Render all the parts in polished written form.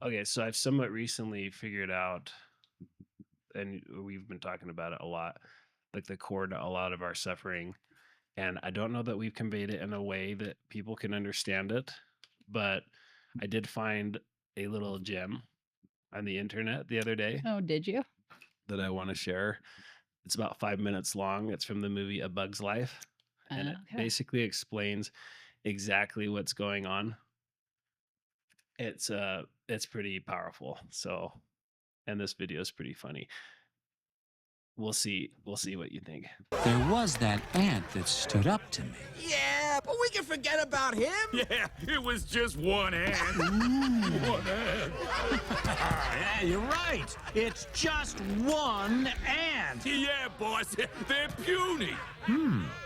Okay, so I've somewhat recently figured out, and we've been talking about it a lot, like the core to a lot of our suffering. And I don't know that we've conveyed it in a way that people can understand it, but I did find a little gem on the internet the other day Oh, did you? that I want to share. It's about 5 minutes long. It's from the movie A Bug's Life, and it Okay. basically explains exactly what's going on. It's pretty powerful. So, and this video is pretty funny. We'll see what you think. There was that ant that stood up to me. Yeah, but we can forget about him. Yeah, it was just one ant. One ant. Yeah, you're right. It's just one ant. Yeah, boss, they're puny.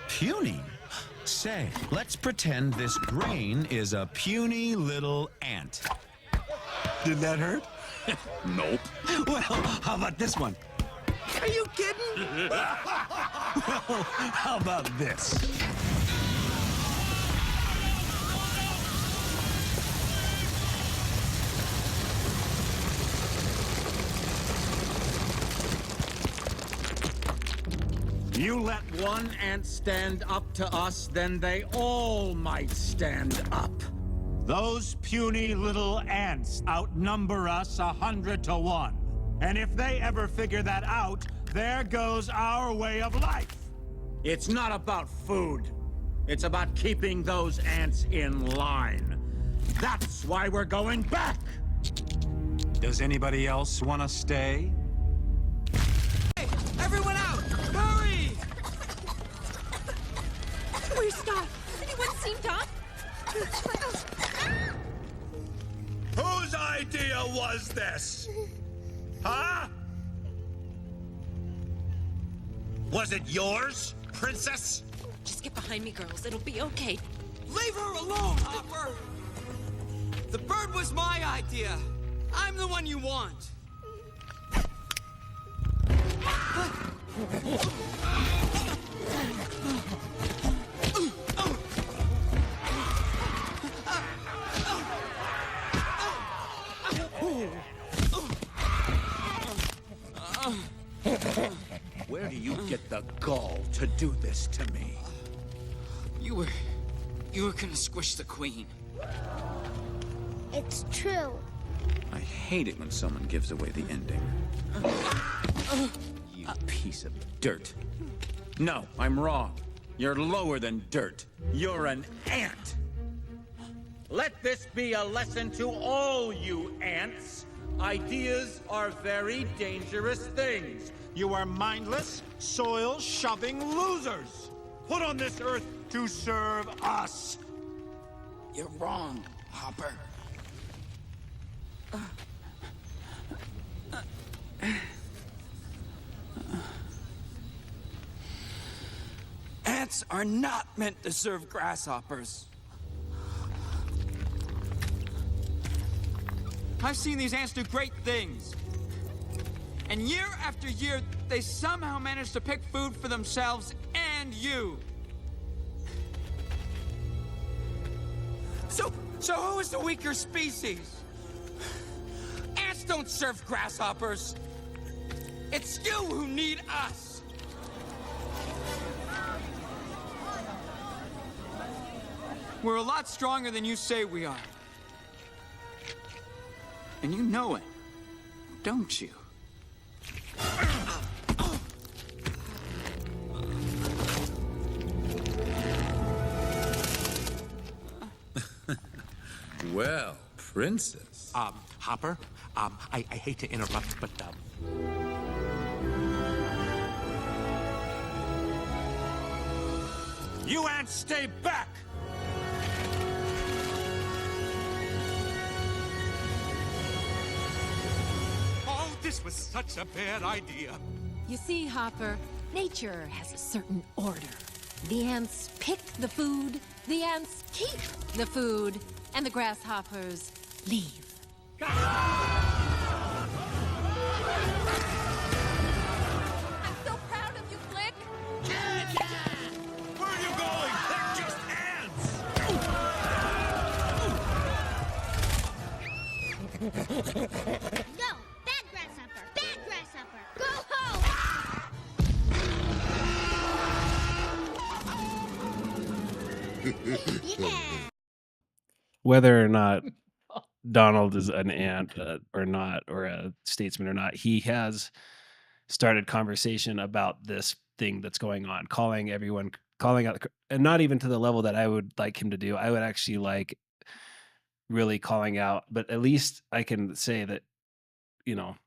Puny? Say, let's pretend this grain is a puny little ant. Did that hurt? Nope. Well, how about this one? Are you kidding? Well, how about this? You let one ant stand up to us, then they all might stand up. Those puny little ants outnumber us 100 to 1. And if they ever figure that out, there goes our way of life. It's not about food. It's about keeping those ants in line. That's why we're going back. Does anybody else want to stay? Hey, everyone out! Hurry! Where's Scott? Anyone seen Doc? Whose idea was this? Huh? Was it yours, princess? Just get behind me, girls. It'll be okay. Leave her alone, Hopper! The bird was my idea. I'm the one you want. Where do you get the gall to do this to me? You were gonna squish the queen. It's true. I hate it when someone gives away the ending. You piece of dirt. No, I'm wrong. You're lower than dirt. You're an ant. Let this be a lesson to all you ants. Ideas are very dangerous things. You are mindless, soil-shoving losers. Put on this earth to serve us. You're wrong, Hopper. Ants are not meant to serve grasshoppers. I've seen these ants do great things. And year after year, they somehow manage to pick food for themselves and you. So who is the weaker species? Ants don't serve grasshoppers. It's you who need us. We're a lot stronger than you say we are. And you know it, don't you? Well, princess. Hopper, I hate to interrupt, but, You ants stay back! oh, this was such a bad idea. You see, Hopper, nature has a certain order. The ants pick the food, the ants keep the food, and the grasshoppers leave. I'm so proud of you, Flick. Where are you going? They're just ants! No! Bad grasshopper! Bad grasshopper! Go home! Yeah! Whether or not Donald is an ant or not, or a statesman or not, he has started conversation about this thing that's going on, calling everyone, calling out, and not even to the level that I would like him to do. I would actually like really calling out, but at least I can say that, you know,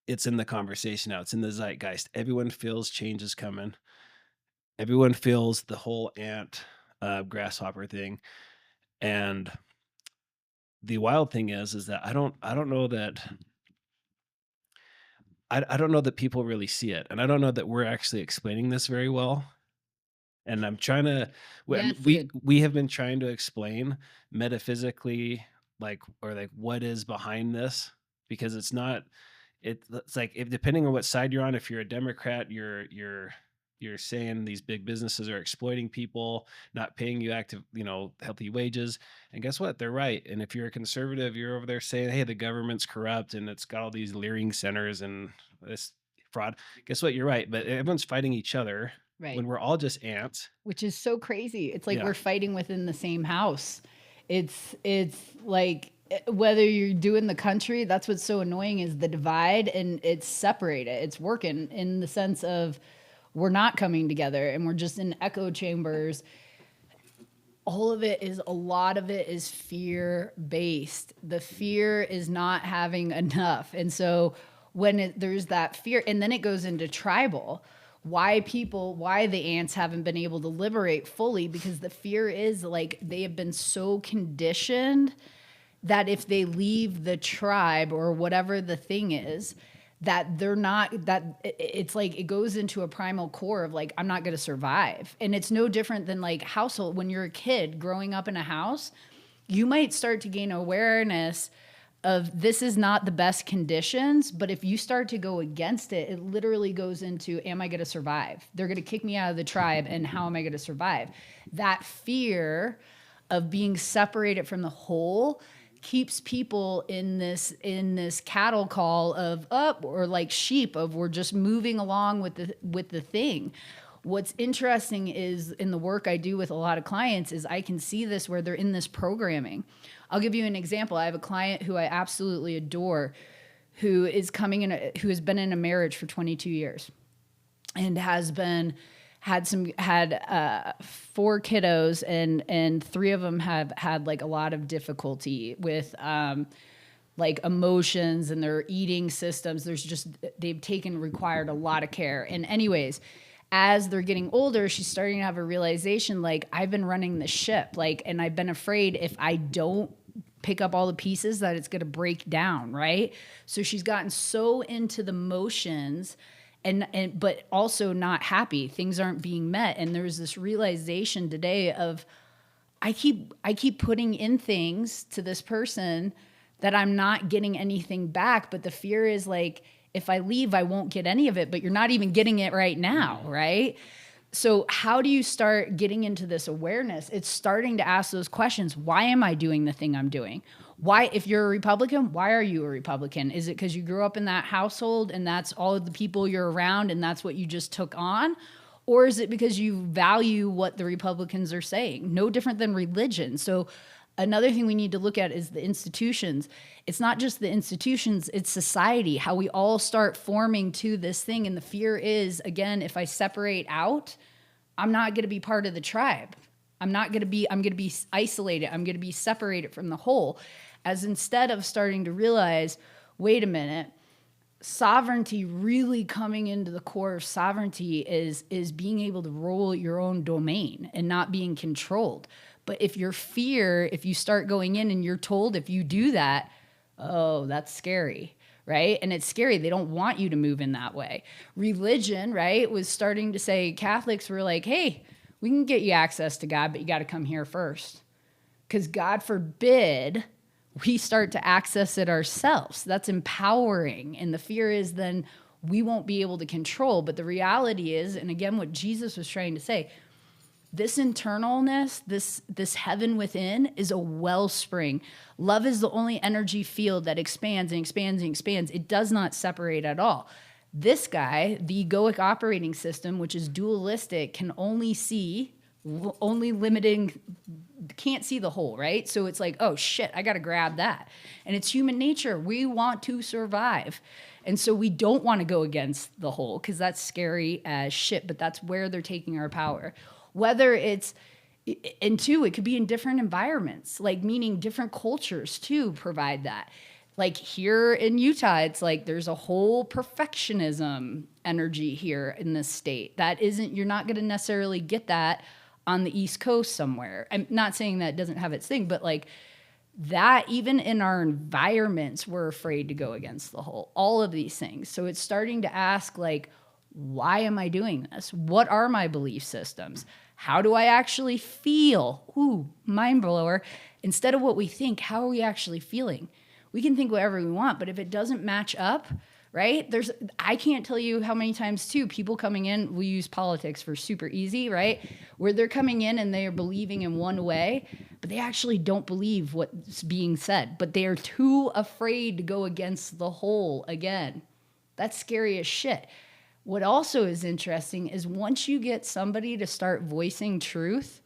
it's in the conversation now. It's in the zeitgeist. Everyone feels change is coming. Everyone feels the whole ant grasshopper thing. And the wild thing is that I don't know that I don't know that people really see it. And I don't know that we're actually explaining this very well. And I'm trying to Yes, we good. we have been trying to explain metaphysically, like, or like what is behind this, because it's not it's like, if depending on what side you're on, if you're a Democrat, you're saying these big businesses are exploiting people, not paying you active, healthy wages. And guess what? They're right. And if you're a conservative, you're over there saying, hey, the government's corrupt and it's got all these leering centers and this fraud. Guess what? You're right. But everyone's fighting each other Right. when we're all just ants. Which is so crazy. It's like Yeah. we're fighting within the same house. It's like whether you're doing the country, that's what's so annoying is the divide, and it's separated. It's working in the sense of we're not coming together and we're just in echo chambers. All of it is, a lot of it is fear based. The fear is not having enough. And so when there's that fear, and then it goes into tribal, why the ants haven't been able to liberate fully, because the fear is like they have been so conditioned that if they leave the tribe or whatever the thing is, that they're not, that it's like it goes into a primal core of like, I'm not going to survive. And it's no different than like household. When you're a kid growing up in a house, you might start to gain awareness of this is not the best conditions, but if you start to go against it, it literally goes into, am I going to survive? They're going to kick me out of the tribe, and how am I going to survive? That fear of being separated from the whole keeps people in this cattle call of up, or like sheep of we're just moving along with the thing. What's interesting is in the work I do with a lot of clients is I can see this where they're in this programming. I'll give you an example. I have a client who I absolutely adore, who is who has been in a marriage for 22 years and had 4 kiddos, and 3 of them have had like a lot of difficulty with like emotions and their eating systems. Required a lot of care. And anyways, as they're getting older, she's starting to have a realization, like, I've been running the ship, like, and I've been afraid if I don't pick up all the pieces that it's going to break down, right? So she's gotten so into the motions, but also not happy. Things aren't being met. And there's this realization today of, I keep putting in things to this person that I'm not getting anything back. But the fear is like, if I leave, I won't get any of it, but you're not even getting it right now, right? So how do you start getting into this awareness? It's starting to ask those questions. Why am I doing the thing I'm doing? Why, if you're a Republican, why are you a Republican? Is it because you grew up in that household and that's all of the people you're around and that's what you just took on? Or is it because you value what the Republicans are saying? No different than religion. So another thing we need to look at is the institutions. It's not just the institutions, it's society, how we all start forming to this thing. And the fear is, again, if I separate out, I'm not going to be part of the tribe. I'm going to be isolated. I'm going to be separated from the whole. As instead of starting to realize, wait a minute, sovereignty, really coming into the core of sovereignty is being able to rule your own domain and not being controlled. But if if you start going in and you're told if you do that, oh, that's scary, right? And it's scary. They don't want you to move in that way. Religion, right, was starting to say, Catholics were like, hey, we can get you access to God, but you got to come here first. Because God forbid we start to access it ourselves. That's empowering. And the fear is then we won't be able to control. But the reality is, and again, what Jesus was trying to say, this internalness, this heaven within is a wellspring. Love is the only energy field that expands and expands and expands. It does not separate at all. This guy, the egoic operating system, which is dualistic, can only see, only limiting, can't see the whole, right? So it's like, oh shit, I got to grab that. And it's human nature. We want to survive. And so we don't want to go against the whole because that's scary as shit, but that's where they're taking our power. Whether it's, and two, it could be in different environments, like meaning different cultures too provide that. Like here in Utah, it's like there's a whole perfectionism energy here in this state. That isn't, you're not going to necessarily get that on the East Coast somewhere. I'm not saying that it doesn't have its thing, but like that, even in our environments, we're afraid to go against the whole, all of these things. So it's starting to ask like, why am I doing this? What are my belief systems? How do I actually feel? Ooh, mind blower. Instead of what we think, how are we actually feeling? We can think whatever we want, but if it doesn't match up, right? I can't tell you how many times too, people coming in, we use politics for super easy, right? Where they're coming in and they are believing in one way, but they actually don't believe what's being said, but they are too afraid to go against the whole again. That's scary as shit. What also is interesting is once you get somebody to start voicing truth,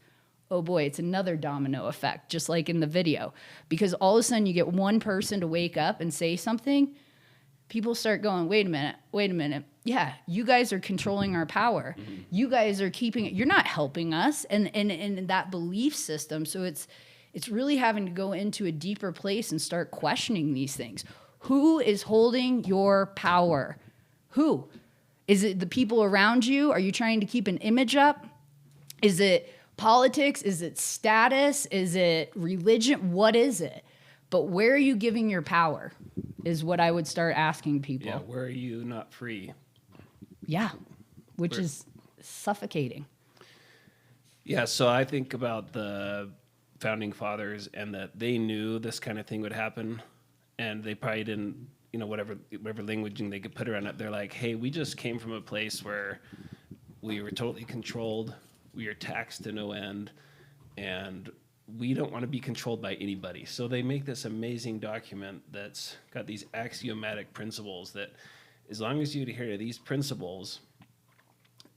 oh boy, it's another domino effect, just like in the video. Because all of a sudden you get one person to wake up and say something, people start going, wait a minute. Yeah, you guys are controlling our power. Mm-hmm. You guys are keeping it. You're not helping us and that belief system. So it's really having to go into a deeper place and start questioning these things. Who is holding your power? Who? Is it the people around you? Are you trying to keep an image up? Is it politics? Is it status? Is it religion? What is it? But where are you giving your power is what I would start asking people. Yeah, where are you not free? Yeah, which is suffocating. Yeah, so I think about the founding fathers and that they knew this kind of thing would happen, and they probably didn't, whatever languaging they could put around it. They're like, hey, we just came from a place where we were totally controlled, we were taxed to no end, and we don't want to be controlled by anybody. So they make this amazing document that's got these axiomatic principles that as long as you adhere to these principles,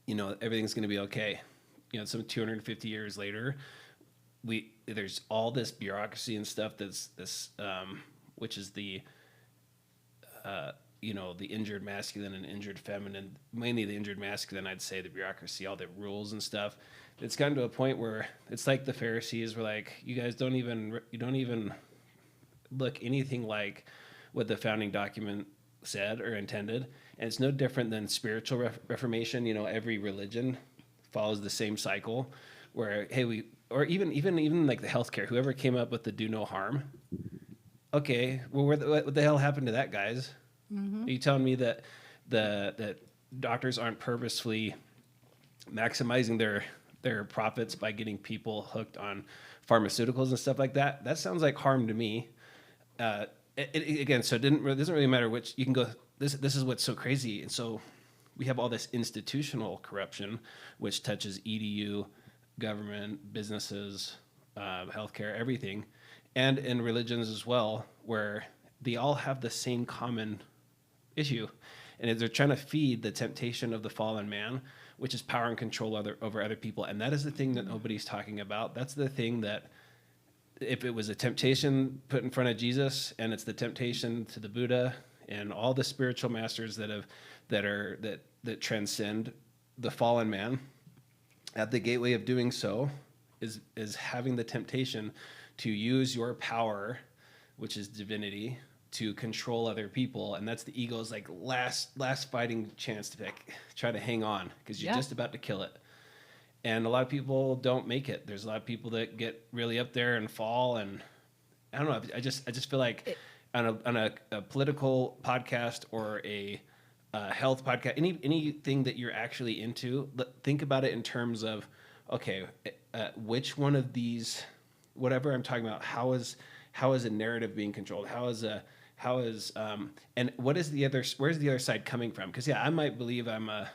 everything's going to be okay. Some 250 years later, there's all this bureaucracy and stuff that's this, which is the injured masculine and injured feminine, mainly the injured masculine, I'd say the bureaucracy, all the rules and stuff. It's gotten to a point where it's like the Pharisees were like, you guys don't even look anything like what the founding document said or intended. And it's no different than spiritual reformation. Every religion follows the same cycle where, hey, or even like the healthcare, whoever came up with the do no harm. Okay, well, what the hell happened to that, guys? Mm-hmm. Are you telling me that that doctors aren't purposefully maximizing their profits by getting people hooked on pharmaceuticals and stuff like that? That sounds like harm to me. Again, so it doesn't really matter which you can go. This is what's so crazy, and so we have all this institutional corruption, which touches EDU, government, businesses, healthcare, everything. And in religions as well, where they all have the same common issue. And they're trying to feed the temptation of the fallen man, which is power and control over other people. And that is the thing that nobody's talking about. That's the thing that if it was a temptation put in front of Jesus, and it's the temptation to the Buddha and all the spiritual masters that transcend the fallen man, at the gateway of doing so is having the temptation to use your power, which is divinity, to control other people. And that's the ego's like last fighting chance to try to hang on because you're just about to kill it. And a lot of people don't make it. There's a lot of people that get really up there and fall. And I don't know. I just feel like on a political podcast or a health podcast, anything that you're actually into, think about it in terms of, okay, which one of these, whatever I'm talking about, how is a narrative being controlled? And what is where's the other side coming from? Because I might believe I'm a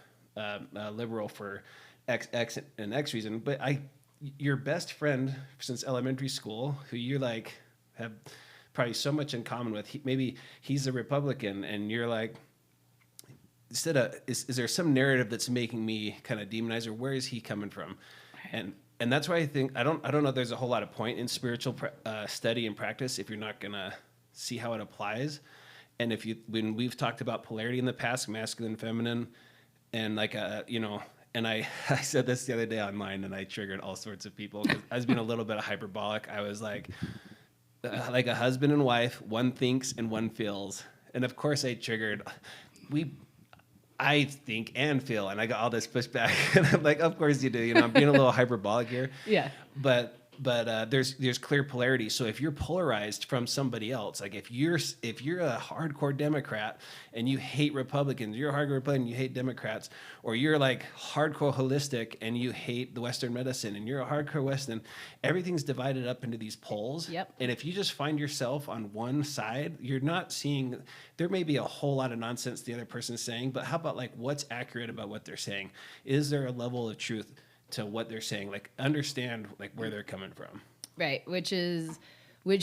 liberal for X and X reason, but your best friend since elementary school, who you like have probably so much in common with, maybe he's a Republican, and you're like, instead of is there some narrative that's making me kind of demonize, or where is he coming from? And that's why I think I don't know. There's a whole lot of point in spiritual study and practice if you're not gonna see how it applies. And when we've talked about polarity in the past, masculine, feminine, and like and I said this the other day online, and I triggered all sorts of people because I was being a little bit hyperbolic. I was like a husband and wife, one thinks and one feels, and of course I triggered. I think and feel, and I got all this pushback, and I'm like, of course you do. I'm being a little hyperbolic here. Yeah. But there's clear polarity. So if you're polarized from somebody else, like if you're a hardcore Democrat and you hate Republicans, you're a hardcore Republican, you hate Democrats, or you're like hardcore holistic and you hate the Western medicine and you're a hardcore Western, everything's divided up into these poles. Yep. And if you just find yourself on one side, you're not seeing, there may be a whole lot of nonsense the other person's saying, but how about like what's accurate about what they're saying? Is there a level of truth to what they're saying? Like understand like where they're coming from. Right. Which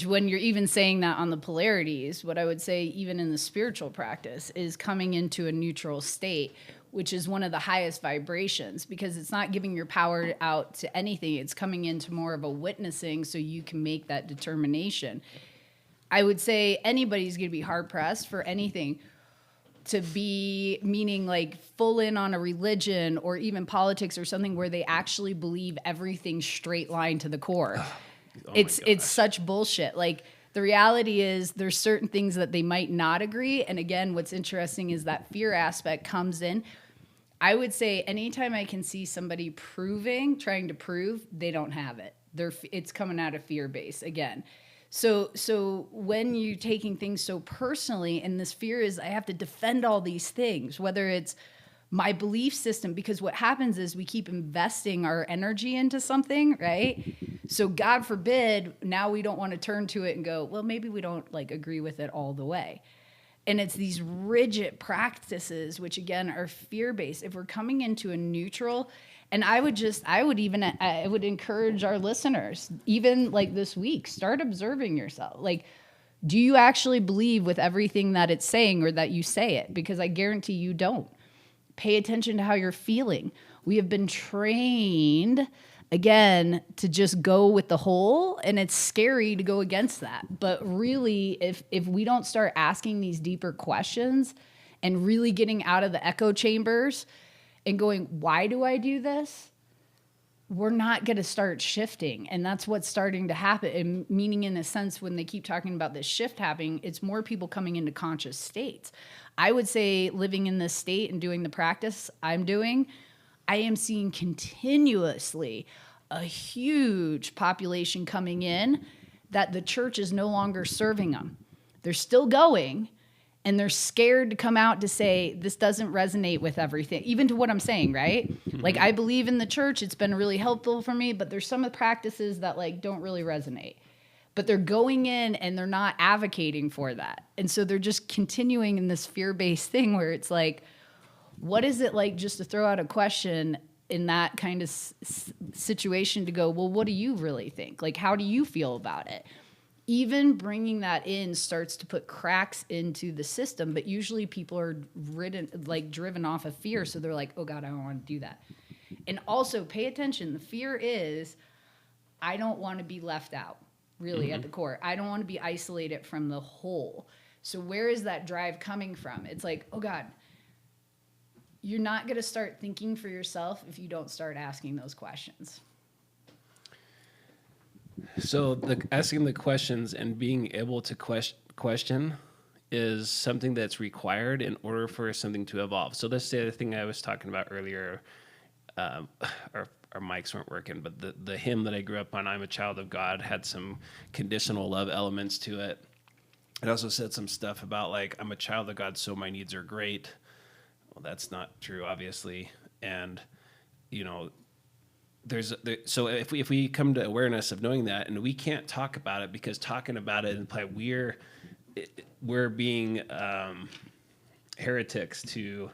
when you're even saying that on the polarities, what I would say even in the spiritual practice is coming into a neutral state, which is one of the highest vibrations, because it's not giving your power out to anything. It's coming into more of a witnessing so you can make that determination. I would say anybody's going to be hard pressed for anything to be, meaning like full in on a religion or even politics or something where they actually believe everything straight line to the core. It's such bullshit. Like the reality is there's certain things that they might not agree. And again, what's interesting is that fear aspect comes in. I would say anytime I can see somebody trying to prove, they don't have it. It's coming out of fear base again. So when you're taking things so personally, and this fear is I have to defend all these things, whether it's my belief system, because what happens is we keep investing our energy into something, right? So God forbid, now we don't want to turn to it and go, well, maybe we don't like agree with it all the way. And it's these rigid practices, which again are fear-based. If we're coming into a neutral, and I would encourage our listeners, even like this week, start observing yourself. Like, do you actually believe with everything that it's saying or that you say it? Because I guarantee you don't. Pay attention to how you're feeling. We have been trained, again, to just go with the whole, and it's scary to go against that. But really, if we don't start asking these deeper questions and really getting out of the echo chambers and going, why do I do this? We're not going to start shifting. And that's what's starting to happen. And meaning in a sense, when they keep talking about this shift happening, it's more people coming into conscious states. I would say living in this state and doing the practice I'm doing, I am seeing continuously a huge population coming in that the church is no longer serving them. They're still going, and they're scared to come out to say, this doesn't resonate with everything, even to what I'm saying, right? Like, I believe in the church. It's been really helpful for me, but there's some of the practices that like don't really resonate. But they're going in and they're not advocating for that. And so they're just continuing in this fear-based thing where it's like, what is it like, just to throw out a question in that kind of situation, to go, well, what do you really think? Like, how do you feel about it? Even bringing that in starts to put cracks into the system, but usually people are driven off of fear. So they're like, oh God, I don't want to do that. And also pay attention. The fear is, I don't want to be left out, really, at the core. I don't want to be isolated from the whole. So where is that drive coming from? It's like, oh God, you're not going to start thinking for yourself if you don't start asking those questions. So asking the questions and being able to question is something that's required in order for something to evolve. So let's say the thing I was talking about earlier, our mics weren't working, but the hymn that I grew up on, I'm a Child of God, had some conditional love elements to it. It also said some stuff about like, I'm a child of God, so my needs are great. Well, that's not true, obviously. And, so if we come to awareness of knowing that, and we can't talk about it because talking about it implies we're being heretics to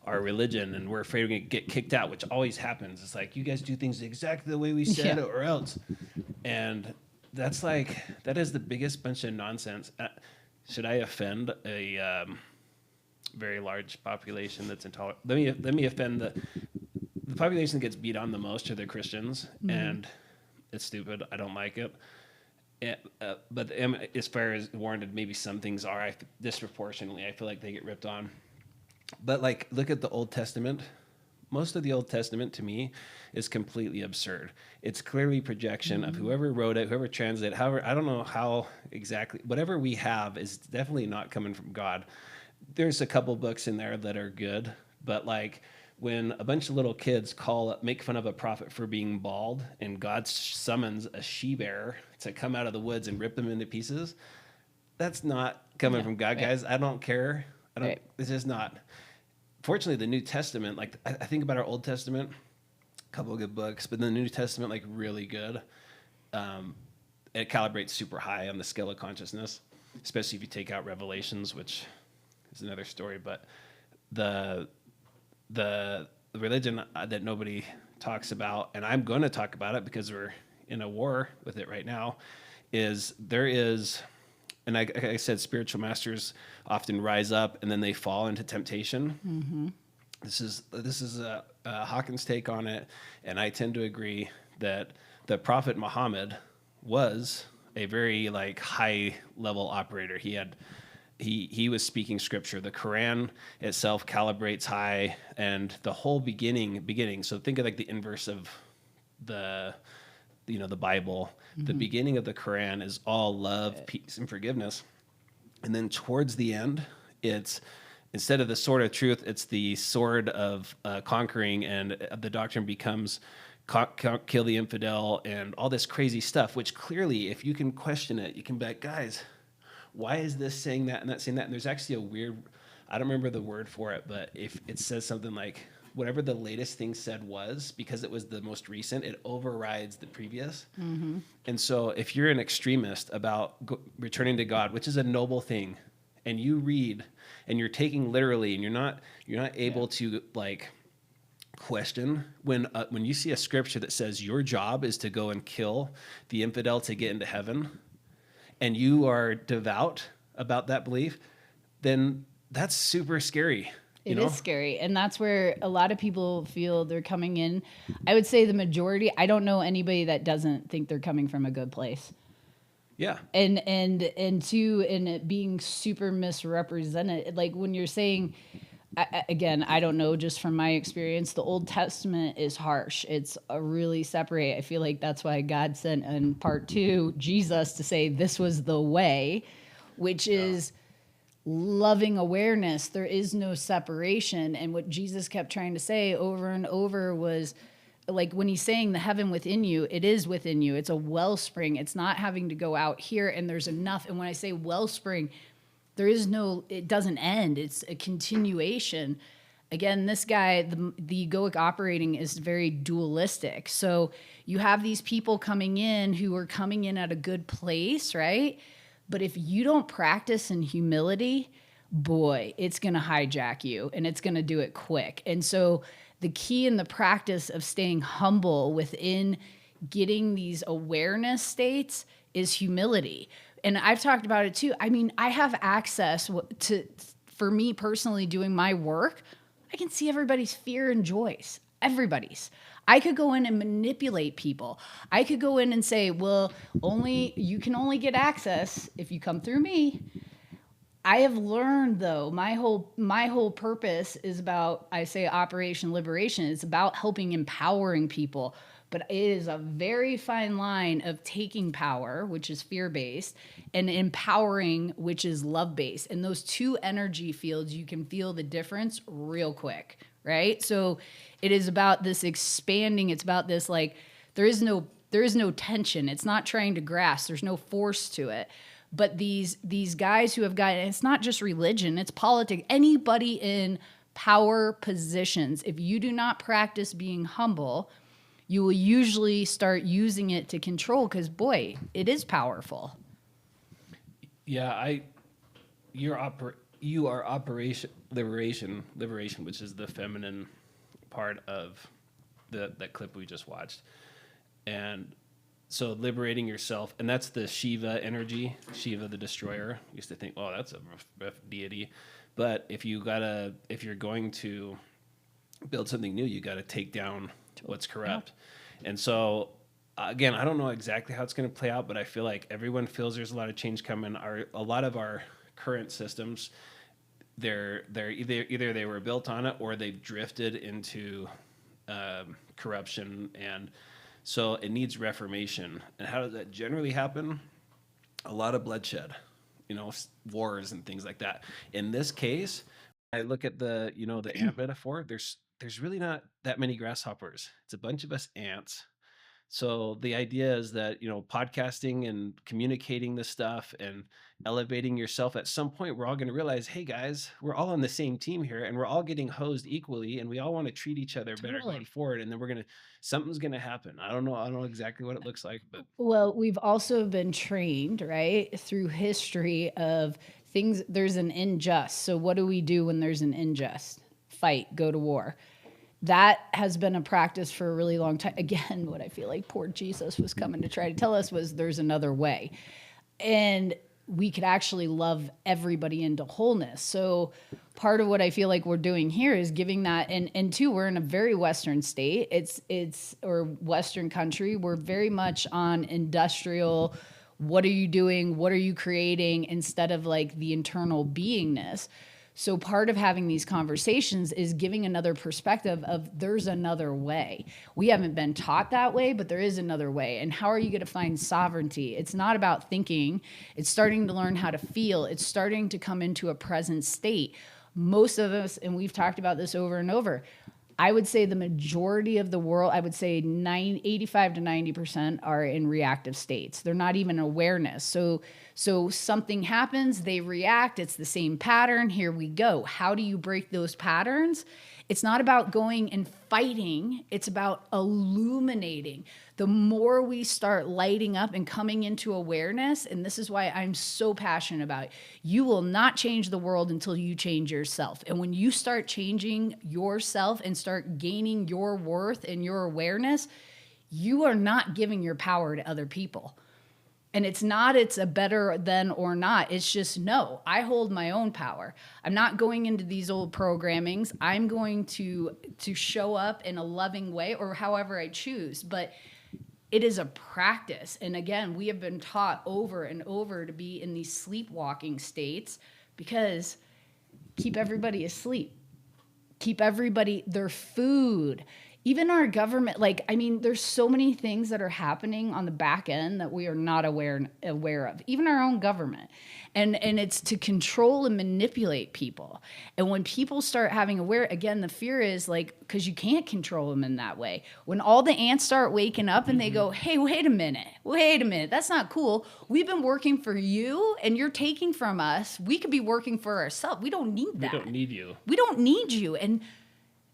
our religion, and we're afraid we're going to get kicked out, which always happens. It's like, you guys do things exactly the way we said it or else. And that's like, that is the biggest bunch of nonsense. Should I offend a very large population that's intolerant? Let me offend the population that gets beat on the most are the Christians, and it's stupid. I don't like it. But as far as warranted, maybe some things are disproportionately. I feel like they get ripped on. But like, look at the Old Testament. Most of the Old Testament to me is completely absurd. It's clearly projection of whoever wrote it, whoever translated it, however, I don't know how exactly, whatever we have is definitely not coming from God. There's a couple books in there that are good, but like when a bunch of little kids make fun of a prophet for being bald, and God summons a she-bear to come out of the woods and rip them into pieces, that's not coming from God, guys. I don't care. It's just not. Fortunately, the New Testament, like I think about our Old Testament, a couple of good books, but the New Testament, like really good. It calibrates super high on the scale of consciousness, especially if you take out Revelations, which is another story. But the religion that nobody talks about, and I'm going to talk about it because we're in a war with it right now, and like I said, spiritual masters often rise up and then they fall into temptation. This is Hawkins' take on it, and I tend to agree that the Prophet Muhammad was a very like high level operator. He was speaking scripture. The Quran itself calibrates high, and the whole beginning. So think of like the inverse of the Bible. The beginning of the Quran is all love, peace, and forgiveness. And then towards the end, it's instead of the sword of truth, it's the sword of conquering, and the doctrine becomes kill the infidel and all this crazy stuff, which clearly, if you can question it, you can be like, guys, why is this saying that and that saying that? And there's actually a weird, I don't remember the word for it, but if it says something like, whatever the latest thing said was, because it was the most recent, it overrides the previous. And so if you're an extremist about returning to God, which is a noble thing, and you read and you're taking literally, and you're not able to like question when you see a scripture that says your job is to go and kill the infidel to get into heaven, and you are devout about that belief, then that's super scary. It is scary. And that's where a lot of people feel they're coming in. I would say the majority, I don't know anybody that doesn't think they're coming from a good place. Yeah. And it being super misrepresented. Like when you're saying, again, I don't know, just from my experience, the Old Testament is harsh. It's a really separate. I feel like that's why God sent in part 2, Jesus, to say this was the way, which is loving awareness. There is no separation. And what Jesus kept trying to say over and over was, like when he's saying the heaven within you, it is within you. It's a wellspring. It's not having to go out here and there's enough. And when I say wellspring, it doesn't end. It's a continuation. Again, this guy, the egoic operating is very dualistic. So you have these people coming in who are coming in at a good place, right? But if you don't practice in humility, boy, it's going to hijack you, and it's going to do it quick. And so the key in the practice of staying humble within getting these awareness states is humility. And I've talked about it too. I mean, I have access to, for me personally doing my work, I can see everybody's fear and joys, everybody's. I could go in and manipulate people. I could go in and say, well, you can only get access if you come through me. I have learned, though, my whole purpose is about, I say Operation Liberation. It's about helping empowering people. But it is a very fine line of taking power, which is fear-based, and empowering, which is love-based. And those two energy fields, you can feel the difference real quick, right? So it is about this expanding. It's about this, like, there is no tension. It's not trying to grasp. There's no force to it. But these guys who have gotten, it's not just religion, it's politics. Anybody in power positions, if you do not practice being humble, you will usually start using it to control, because, boy, it is powerful. Yeah, you are operation liberation, which is the feminine part of that clip we just watched. And so liberating yourself, and that's the Shiva energy, Shiva the destroyer. I used to think, oh, that's a rough deity. But if you're going to build something new, you got to take down what's corrupt. And so again, I don't know exactly how it's going to play out, but I feel like everyone feels there's a lot of change coming. A lot of our current systems, they're either they were built on it or they've drifted into corruption, and so it needs reformation. And how does that generally happen? A lot of bloodshed, wars and things like that. In this case, I look at the ant metaphor. There's really not that many grasshoppers. It's a bunch of us ants. So the idea is that, podcasting and communicating this stuff and elevating yourself, at some point, we're all going to realize, hey guys, we're all on the same team here and we're all getting hosed equally and we all want to treat each other better going forward. And then something's going to happen. I don't know exactly what it looks like, but. Well, we've also been trained, right, through history of things. There's an unjust. So what do we do when there's an unjust? Fight, go to war. That has been a practice for a really long time. Again, what I feel like poor Jesus was coming to try to tell us was there's another way. And we could actually love everybody into wholeness. So part of what I feel like we're doing here is giving that, and two, we're in a very Western state. Or Western country. We're very much on industrial, what are you doing? What are you creating? Instead of like the internal beingness. So part of having these conversations is giving another perspective of there's another way. We haven't been taught that way, but there is another way. And how are you going to find sovereignty? It's not about thinking. It's starting to learn how to feel. It's starting to come into a present state. Most of us, and we've talked about this over and over, I would say the majority of the world, I would say 85 to 90% are in reactive states. They're not even awareness. So something happens, they react, it's the same pattern, here we go. How do you break those patterns? It's not about going and fighting, it's about illuminating. The more we start lighting up and coming into awareness, and this is why I'm so passionate about it, you will not change the world until you change yourself. And when you start changing yourself and start gaining your worth and your awareness, you are not giving your power to other people. And it's a better than or not. It's just, no, I hold my own power. I'm not going into these old programmings. I'm going to show up in a loving way or however I choose. But it is a practice. And again, we have been taught over and over to be in these sleepwalking states because keep everybody asleep. Keep everybody their food. Even our government, there's so many things that are happening on the back end that we are not aware of, even our own government. And it's to control and manipulate people. And when people start having again, the fear is because you can't control them in that way. When all the ants start waking up and they go, hey, wait a minute, that's not cool. We've been working for you and you're taking from us. We could be working for ourselves. We don't need that. We don't need you. We don't need you. And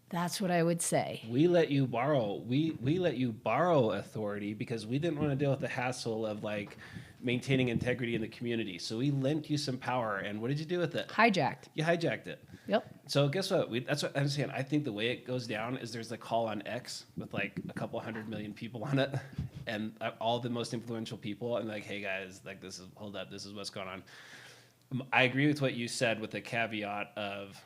that's what I would say. We let you borrow. We let you borrow authority because we didn't want to deal with the hassle of maintaining integrity in the community. So we lent you some power. And what did you do with it? Hijacked. You hijacked it. Yep. So guess what? That's what I'm saying. I think the way it goes down is there's a call on X with a couple 100 million people on it, and all the most influential people. And hey guys, hold up, this is what's going on. I agree with what you said with the caveat of,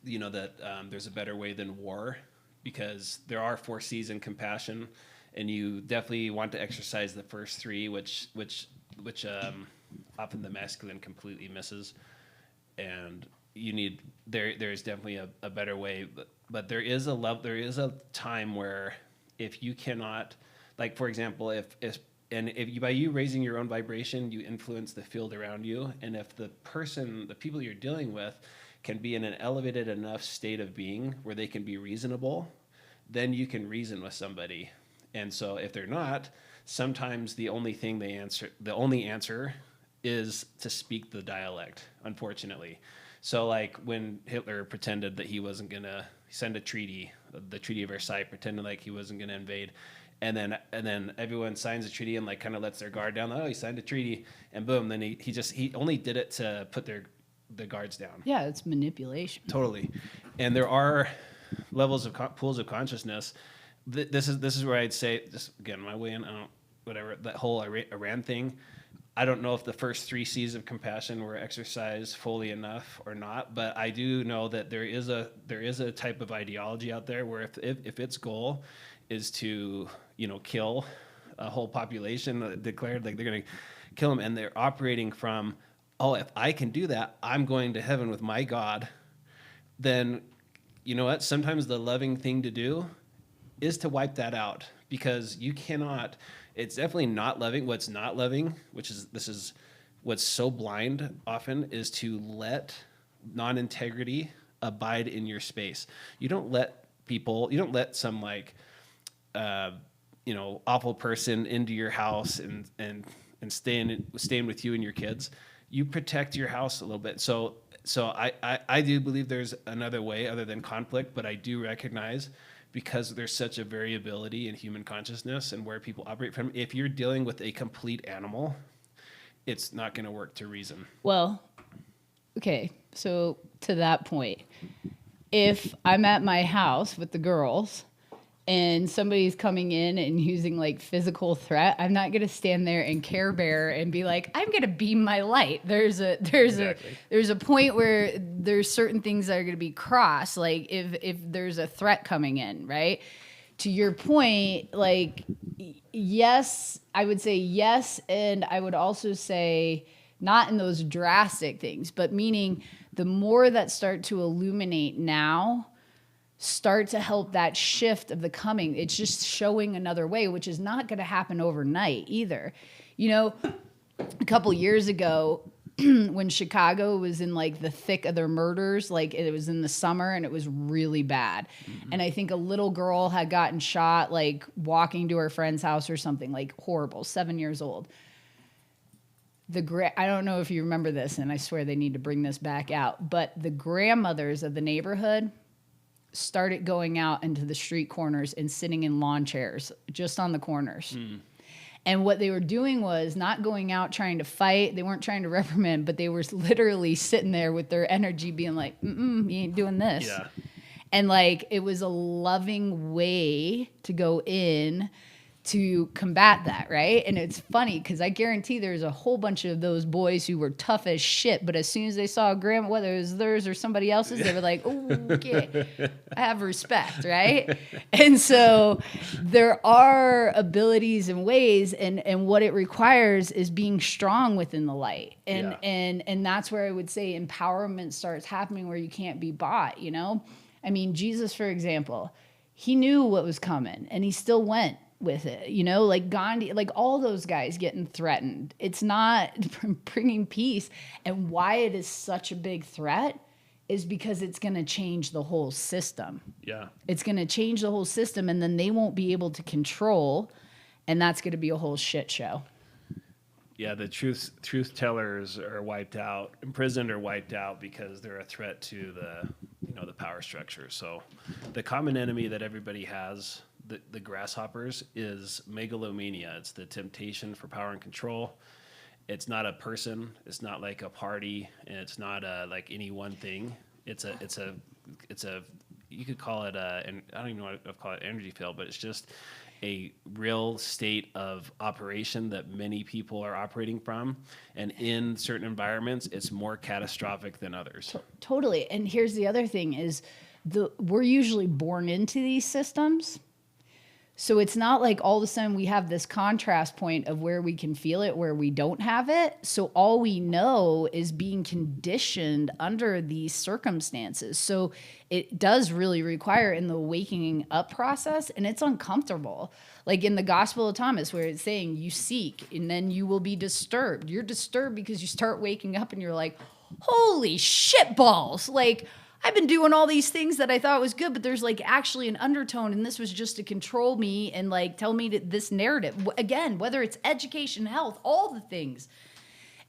that there's a better way than war, because there are foresees and compassion, and you definitely want to exercise the first three, which often the masculine completely misses, and you need there's definitely a better way, but there is a time where if you cannot, for example, if by you raising your own vibration, you influence the field around you, and if the people you're dealing with can be in an elevated enough state of being where they can be reasonable, then you can reason with somebody. And so if they're not, sometimes the only answer is to speak the dialect, unfortunately. So when Hitler pretended that he wasn't going to send a treaty, the Treaty of Versailles, pretended he wasn't going to invade, and then everyone signs a treaty and kind of lets their guard down. Oh, he signed a treaty, and boom, then he only did it to put their the guards down. Yeah, it's manipulation. Totally. And there are levels of pools of consciousness. This is where I'd say, just again, my way in, I don't, whatever, that whole Iran thing. I don't know if the first 3 C's of compassion were exercised fully enough or not, but I do know that there is a type of ideology out there where if its goal is to, kill a whole population, declared like they're going to kill them, and they're operating from, oh, if I can do that, I'm going to heaven with my God, then you know what? Sometimes the loving thing to do is to wipe that out, because you cannot. It's definitely not loving. What's not loving, this is what's so blind often, is to let non-integrity abide in your space. You don't let some awful person into your house and staying with you and your kids. You protect your house a little bit. So I do believe there's another way other than conflict, but I do recognize, because there's such a variability in human consciousness and where people operate from, if you're dealing with a complete animal, it's not going to work to reason. Well, okay, so to that point, if I'm at my house with the girls and somebody's coming in and using like physical threat, I'm not going to stand there and Care Bear and be like, I'm going to beam my light. There's a point where there's certain things that are going to be crossed. Like if there's a threat coming in, right? To your point, like, yes, I would say yes. And I would also say not in those drastic things, but meaning the more that start to illuminate now, start to help that shift of the coming. It's just showing another way, which is not going to happen overnight either. A couple years ago, when Chicago was in like the thick of their murders, like it was in the summer and it was really bad. Mm-hmm. And I think a little girl had gotten shot, like walking to her friend's house or something, like horrible, 7 years old. I don't know if you remember this, and I swear they need to bring this back out, but the grandmothers of the neighborhood started going out into the street corners and sitting in lawn chairs just on the corners. And what they were doing was not going out trying to fight. They weren't trying to reprimand, but they were literally sitting there with their energy being like, you ain't doing this. Yeah. And like, it was a loving way to go in to combat that, right? And it's funny because I guarantee there's a whole bunch of those boys who were tough as shit, but as soon as they saw a grandma, whether it was theirs or somebody else's, they were like, oh, okay, I have respect, right? And so there are abilities and ways, and what it requires is being strong within the light. And that's where I would say empowerment starts happening, where you can't be bought, I mean, Jesus, for example, he knew what was coming and he still went with it, like Gandhi, like all those guys getting threatened. It's not bringing peace. And why it is such a big threat is because it's going to change the whole system. Yeah. It's going to change the whole system, and then they won't be able to control, and that's going to be a whole shit show. Yeah, the truth tellers are wiped out, imprisoned or wiped out because they're a threat to the power structure. So the common enemy that everybody has, the grasshoppers, is megalomania. It's the temptation for power and control. It's not a person. It's not like a party, and it's not like any one thing. It's a you could call it and I don't even know what to call it, energy field, but it's just a real state of operation that many people are operating from, and in certain environments, it's more catastrophic than others. Totally. And here's the other thing: is we're usually born into these systems. So it's not like all of a sudden we have this contrast point of where we can feel it, where we don't have it. So all we know is being conditioned under these circumstances. So it does really require in the waking up process, and it's uncomfortable. Like in the Gospel of Thomas, where it's saying you seek and then you will be disturbed. You're disturbed because you start waking up and you're like, holy shit balls. Like, I've been doing all these things that I thought was good, but there's like actually an undertone, and this was just to control me and like tell me this narrative. Again, whether it's education, health, all the things.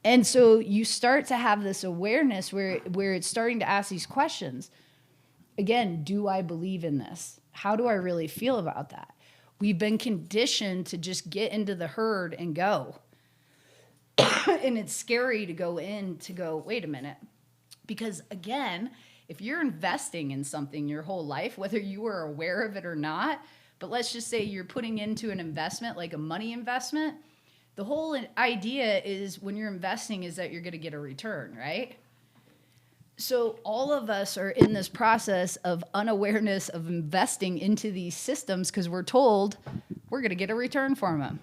And so you start to have this awareness where it's starting to ask these questions. Again, do I believe in this? How do I really feel about that? We've been conditioned to just get into the herd and go. And it's scary to go in to go, wait a minute. Because again, if you're investing in something your whole life, whether you are aware of it or not, but let's just say you're putting into an investment, like a money investment, the whole idea is when you're investing is that you're going to get a return, right? So all of us are in this process of unawareness of investing into these systems because we're told we're going to get a return from them.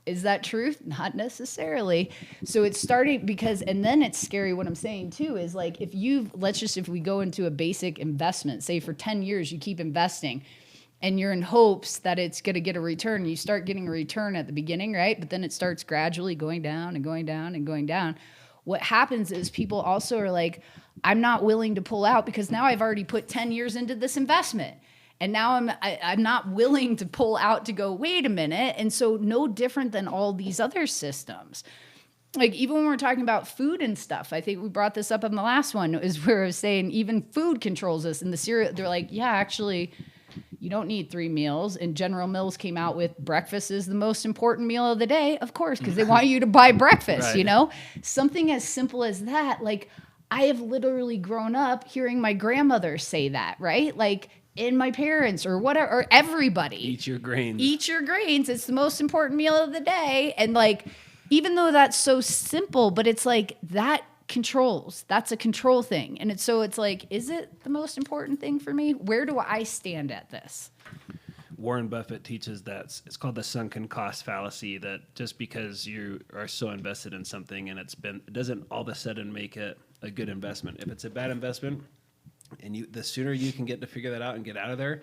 Is that truth? Not necessarily. So it's starting because, and then it's scary. What I'm saying too is like, if we go into a basic investment, say for 10 years, you keep investing and you're in hopes that it's going to get a return. You start getting a return at the beginning, right? But then it starts gradually going down and going down and going down. What happens is people also are like, I'm not willing to pull out because now I've already put 10 years into this investment. And now I'm not willing to pull out to go, wait a minute. And so no different than all these other systems. Like even when we're talking about food and stuff, I think we brought this up on the last one, is where I was saying even food controls us. And the cereal, they're like, yeah, actually, you don't need 3 meals. And General Mills came out with breakfast is the most important meal of the day, of course, because they want you to buy breakfast, Right. you know? Something as simple as that. Like I have literally grown up hearing my grandmother say that, right? Like in my parents or whatever, or everybody. Eat your grains. Eat your grains. It's the most important meal of the day. And like, even though that's so simple, but it's like that controls. That's a control thing. And it's like, is it the most important thing for me? Where do I stand at this? Warren Buffett teaches that it's called the sunken cost fallacy, that just because you are so invested in something and it doesn't all of a sudden make it a good investment. If it's a bad investment and the sooner you can get to figure that out and get out of there,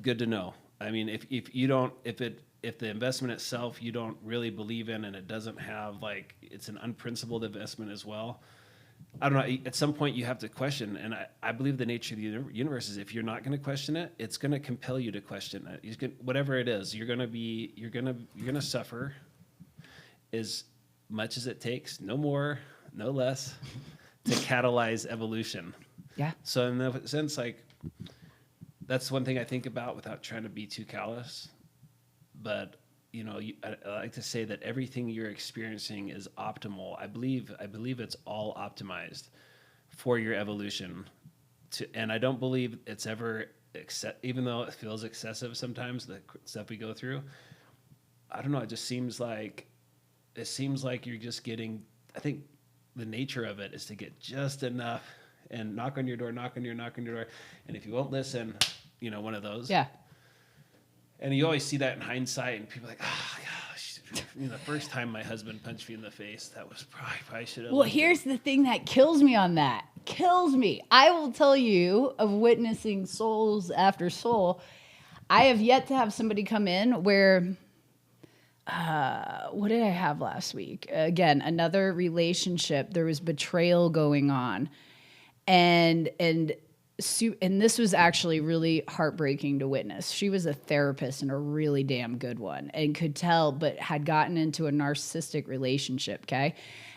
good to know. I mean, if the investment itself you don't really believe in and it doesn't have it's an unprincipled investment as well, I don't know, at some point you have to question. And I believe the nature of the universe is if you're not going to question it, it's going to compel you to question it. Whatever it is, you're going to suffer as much as it takes, no more, no less, to catalyze evolution. Yeah. So in the sense, that's one thing I think about without trying to be too callous. But I like to say that everything you're experiencing is optimal. I believe it's all optimized for your evolution. And I don't believe it's ever even though it feels excessive sometimes, the stuff we go through. I don't know. It seems like you're just getting. I think the nature of it is to get just enough and knock on your door, and if you won't listen, one of those. Yeah. And you always see that in hindsight, and people are like, oh gosh, the first time my husband punched me in the face, that was probably should have. Well, here's the thing that kills me on that. Kills me. I will tell you, of witnessing souls after soul, I have yet to have somebody come in where, what did I have last week? Again, another relationship. There was betrayal going on, and this was actually really heartbreaking to witness. She was a therapist and a really damn good one, and could tell, but had gotten into a narcissistic relationship. Okay.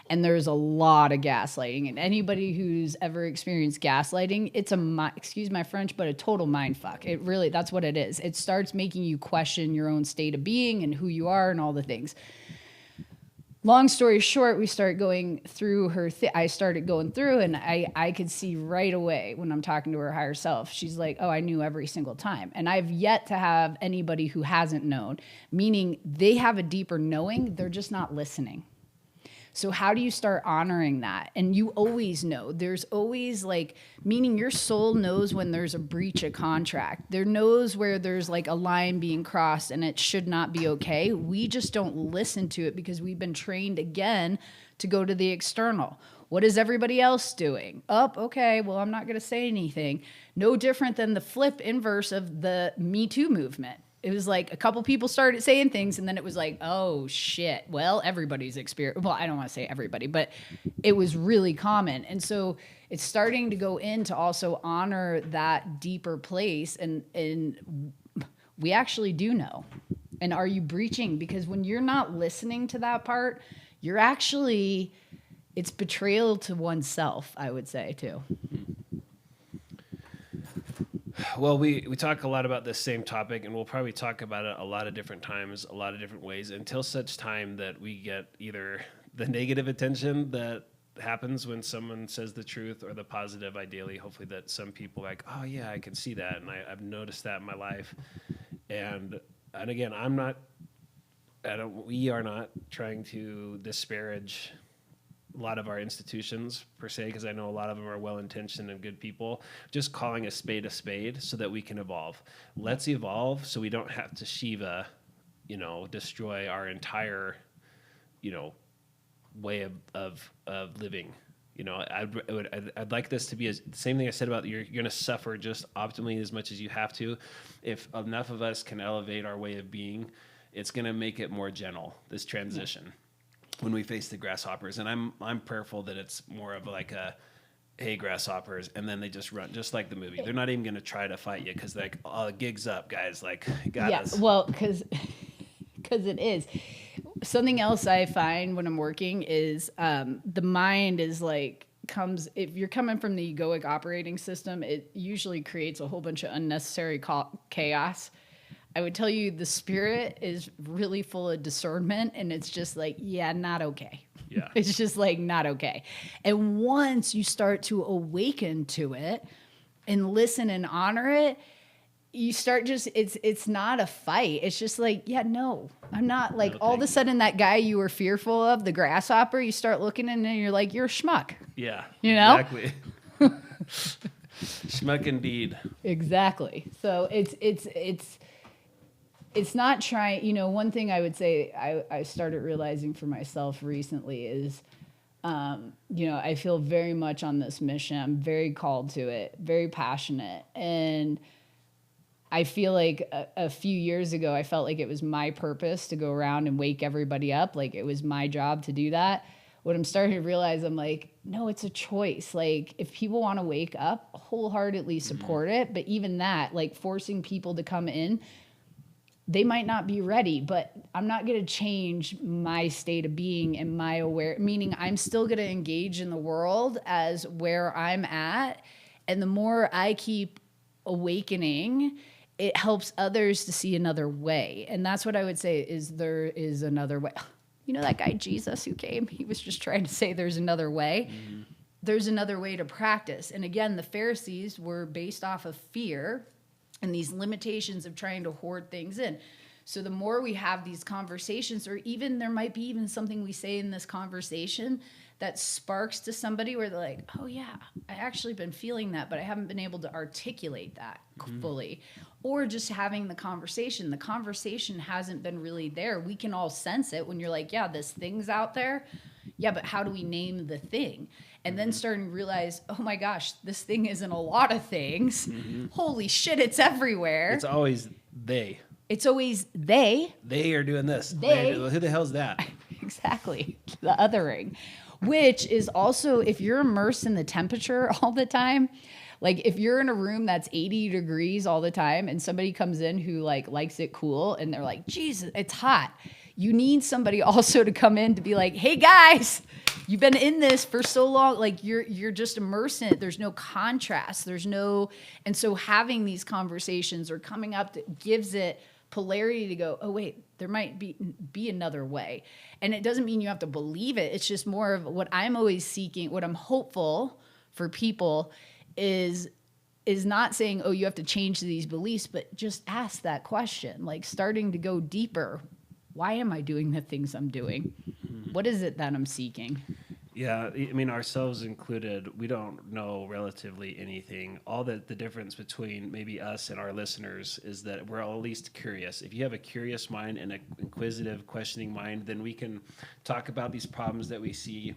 And there's a lot of gaslighting, and anybody who's ever experienced gaslighting, it's excuse my French, but a total mind fuck. It really, that's what it is. It starts making you question your own state of being and who you are and all the things. Long story short, we start going through I started going through, and I could see right away when I'm talking to her higher self. She's like, oh, I knew every single time. And I've yet to have anybody who hasn't known, meaning they have a deeper knowing, they're just not listening. So how do you start honoring that? And you always know. There's always meaning your soul knows when there's a breach of contract. There knows where there's a line being crossed and it should not be okay. We just don't listen to it because we've been trained again to go to the external. What is everybody else doing? Okay, well, I'm not going to say anything. No different than the flip inverse of the Me Too movement. It was a couple people started saying things, and then it was oh shit, well, everybody's experience. Well, I don't want to say everybody, but it was really common. And so it's starting to go in to also honor that deeper place. And we actually do know. And are you breaching? Because when you're not listening to that part, you're actually, it's betrayal to oneself, I would say, too. Well, we talk a lot about this same topic, and we'll probably talk about it a lot of different times, a lot of different ways, until such time that we get either the negative attention that happens when someone says the truth or the positive, ideally, hopefully that some people are like, oh yeah, I can see that. And I've noticed that in my life. And again, we are not trying to disparage a lot of our institutions per se, because I know a lot of them are well-intentioned and good people, just calling a spade so that we can evolve. Let's evolve so we don't have to Shiva, destroy our entire, way of living. I'd like this to be the same thing I said about you're going to suffer just optimally as much as you have to. If enough of us can elevate our way of being, it's going to make it more gentle, this transition, when we face the grasshoppers. And I'm prayerful that it's more of like a, hey, grasshoppers, and then they just run, just like the movie. They're not even going to try to fight you because like, oh, the gig's up, guys. Like, got us. Well, because it is. Something else I find when I'm working is the mind is like if you're coming from the egoic operating system, it usually creates a whole bunch of unnecessary chaos. I would tell you the spirit is really full of discernment, and it's just like, yeah, not okay. Yeah. It's just like not okay. And once you start to awaken to it and listen and honor it, you start it's not a fight. It's just like, yeah, no, I'm not like all of a sudden that guy you were fearful of, the grasshopper, you start looking and then you're like, you're a schmuck. Yeah. Exactly. Schmuck indeed. Exactly. So it's not trying, one thing I would say I started realizing for myself recently is, I feel very much on this mission. I'm very called to it, very passionate. And I feel like a few years ago, I felt like it was my purpose to go around and wake everybody up. Like it was my job to do that. What I'm starting to realize, I'm like, no, it's a choice. Like if people want to wake up, wholeheartedly support it. But even that, like forcing people to come in, they might not be ready, but I'm not going to change my state of being and my meaning I'm still going to engage in the world as where I'm at. And the more I keep awakening, it helps others to see another way. And that's what I would say is there is another way. You know that guy Jesus who came? He was just trying to say there's another way. Mm-hmm. There's another way to practice. And again, the Pharisees were based off of fear and these limitations of trying to hoard things in. So the more we have these conversations, or even there might be even something we say in this conversation that sparks to somebody where they're like, oh yeah, I actually been feeling that, but I haven't been able to articulate that fully. Or just having the conversation. The conversation hasn't been really there. We can all sense it when you're like, yeah, this thing's out there. Yeah, but how do we name the thing? And then starting to realize, oh my gosh, this thing isn't a lot of things. Holy shit, it's everywhere. It's always they. It's always they. They are doing this. Who the hell's that? Exactly. The othering. Which is also, if you're immersed in the temperature all the time, like if you're in a room that's 80 degrees all the time and somebody comes in who likes it cool and they're like, Jesus, it's hot. You need somebody also to come in to be like, hey guys, you've been in this for so long. Like you're just immersed in it. There's no contrast. And so having these conversations or coming up that gives it polarity to go, oh wait, there might be another way. And it doesn't mean you have to believe it. It's just more of what I'm always seeking, what I'm hopeful for people is not saying, oh, you have to change these beliefs, but just ask that question, like starting to go deeper. Why am I doing the things I'm doing? What is it that I'm seeking? Yeah, I mean, ourselves included, we don't know relatively anything. All the difference between maybe us and our listeners is that we're all at least curious. If you have a curious mind and an inquisitive, questioning mind, then we can talk about these problems that we see,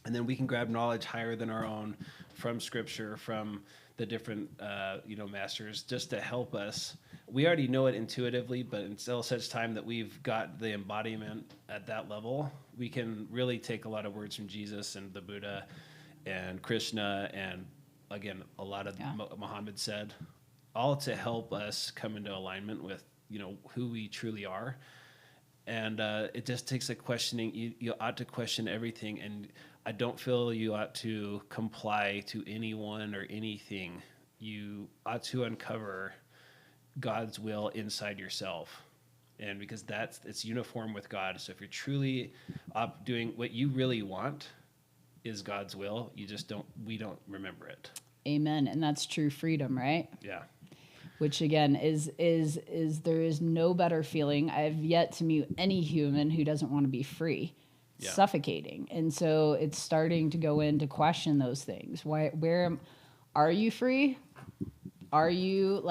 and then we can grab knowledge higher than our own from Scripture, from the different, masters, just to help us. We already know it intuitively, but until such time that we've got the embodiment at that level, we can really take a lot of words from Jesus and the Buddha and Krishna and, again, a lot of Muhammad said, all to help us come into alignment with, who we truly are. And it just takes a questioning. You ought to question everything, and I don't feel you ought to comply to anyone or anything. You ought to uncover God's will inside yourself, and because it's uniform with God. So if you're truly doing what you really want, is God's will. We don't remember it. Amen. And that's true freedom, right? Yeah. Which again is there is no better feeling. I've yet to meet any human who doesn't want to be free. Yeah. Suffocating. And so it's starting to go in to question those things. Are you free? Are you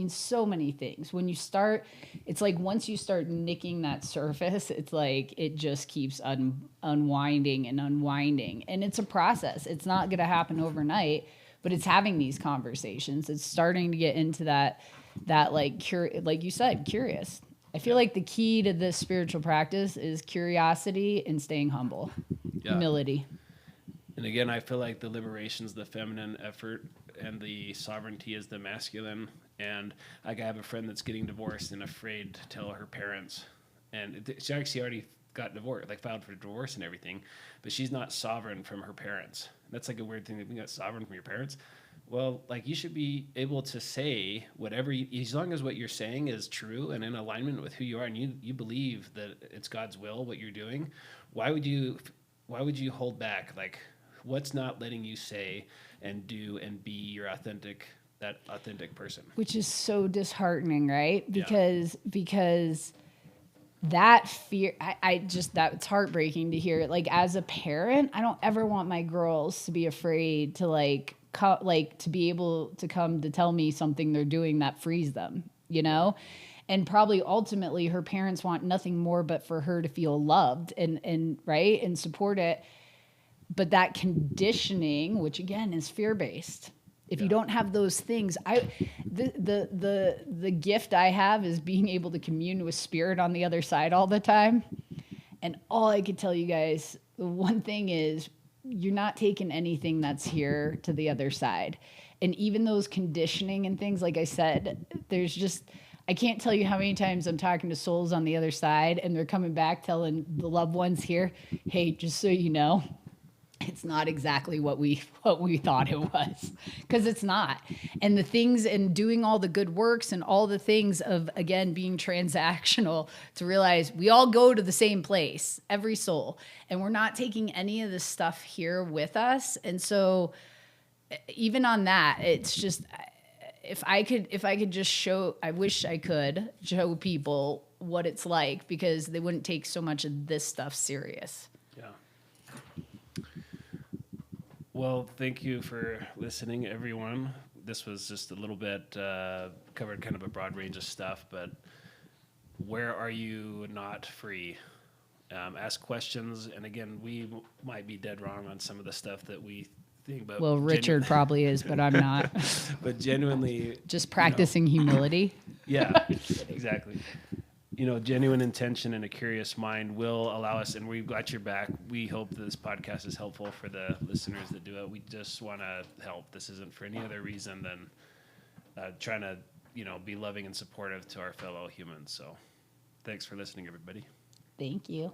so many things. When you start, it's like once you start nicking that surface, it's like it just keeps unwinding and unwinding. And it's a process. It's not going to happen overnight, but it's having these conversations. It's starting to get into that like you said, curious. I feel like the key to this spiritual practice is curiosity and staying humble. Yeah. Humility. And again, I feel like the liberation's the feminine effort and the sovereignty is the masculine. And like I have a friend that's getting divorced and afraid to tell her parents. And she actually already got divorced, like filed for divorce and everything, but she's not sovereign from her parents. That's like a weird thing, that you got sovereign from your parents. Well, like you should be able to say whatever, as long as what you're saying is true and in alignment with who you are, and you believe that it's God's will, what you're doing. Why would you hold back? Like, what's not letting you say and do and be your authentic person? Which is so disheartening, right? Because that fear, that's heartbreaking to hear. Like as a parent, I don't ever want my girls to be afraid to to be able to come to tell me something they're doing that frees them, you know? And probably ultimately her parents want nothing more but for her to feel loved and right and support it. But that conditioning, which again is fear-based, if you don't have those things, the gift I have is being able to commune with spirit on the other side all the time. And all I could tell you guys, the one thing is you're not taking anything that's here to the other side. And even those conditioning and things, like I said, I can't tell you how many times I'm talking to souls on the other side and they're coming back telling the loved ones here, hey, just so you know, it's not exactly what we thought it was, because it's not. And the things and doing all the good works and all the things of, again, being transactional to realize we all go to the same place, every soul, and we're not taking any of this stuff here with us. And so even on that, it's just, if I could just show, I wish I could show people what it's like, because they wouldn't take so much of this stuff serious. Yeah. Well, thank you for listening, everyone. This was just a little bit, covered kind of a broad range of stuff, but where are you not free? Ask questions. And again, we might be dead wrong on some of the stuff that we think, but well, Richard probably is, but I'm not. But genuinely, just practicing humility. Yeah, exactly. Genuine intention and a curious mind will allow us, and we've got your back. We hope that this podcast is helpful for the listeners that do it. We just want to help. This isn't for any other reason than trying to, be loving and supportive to our fellow humans. So thanks for listening, everybody. Thank you.